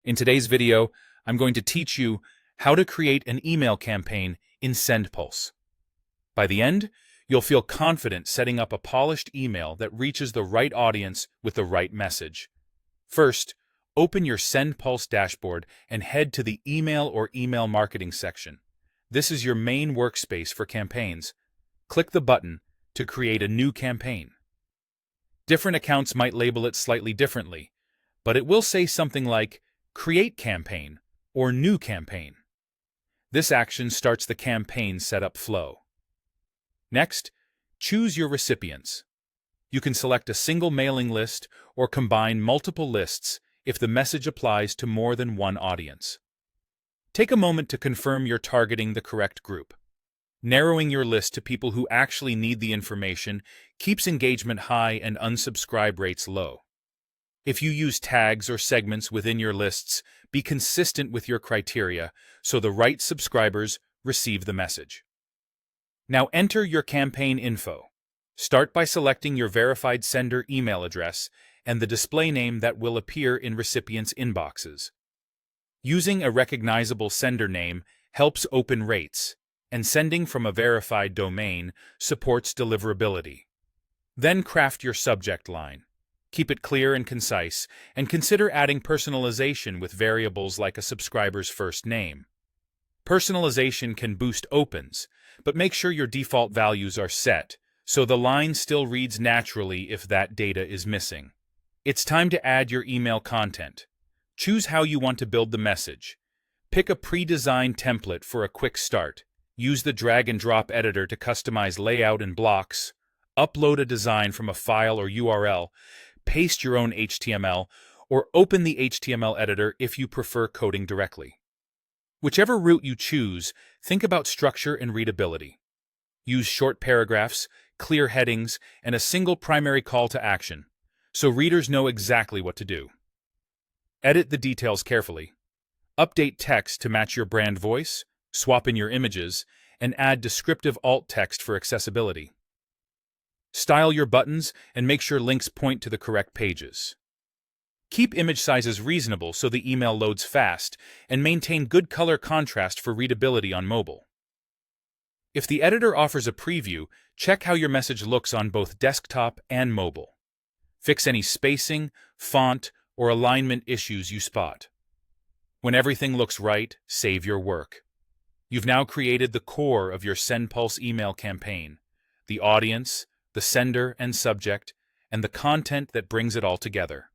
In today's video, I'm going to teach you how to create an email campaign in Sendpulse. By the end, you'll feel confident setting up a polished email that reaches the right audience with the right message. First, open your Sendpulse dashboard and head to the Email or Email Marketing section. This is your main workspace for campaigns. Click the button to create a new campaign. Different accounts might label it slightly differently, but it will say something like Create Campaign or New Campaign. This action starts the campaign setup flow. Next, choose your recipients. You can select a single mailing list or combine multiple lists if the message applies to more than one audience. Take a moment to confirm you're targeting the correct group. Narrowing your list to people who actually need the information keeps engagement high and unsubscribe rates low. If you use tags or segments within your lists, be consistent with your criteria so the right subscribers receive the message. Now enter your campaign info. Start by selecting your verified sender email address and the display name that will appear in recipients' inboxes. Using a recognizable sender name helps open rates, and sending from a verified domain supports deliverability. Then craft your subject line. Keep it clear and concise, and consider adding personalization with variables like a subscriber's first name. Personalization can boost opens, but make sure your default values are set, so the line still reads naturally if that data is missing. It's time to add your email content. Choose how you want to build the message. Pick a pre-designed template for a quick start. Use the drag-and-drop editor to customize layout and blocks. Upload a design from a file or URL. Paste your own HTML, or open the HTML editor if you prefer coding directly. Whichever route you choose, think about structure and readability. Use short paragraphs, clear headings, and a single primary call to action, so readers know exactly what to do. Edit the details carefully. Update text to match your brand voice, swap in your images, and add descriptive alt text for accessibility. Style your buttons and make sure links point to the correct pages. Keep image sizes reasonable so the email loads fast, and maintain good color contrast for readability on mobile. If the editor offers a preview, check how your message looks on both desktop and mobile. Fix any spacing, font, or alignment issues you spot. When everything looks right, save your work. You've now created the core of your Sendpulse email campaign: the audience, the sender and subject, and the content that brings it all together.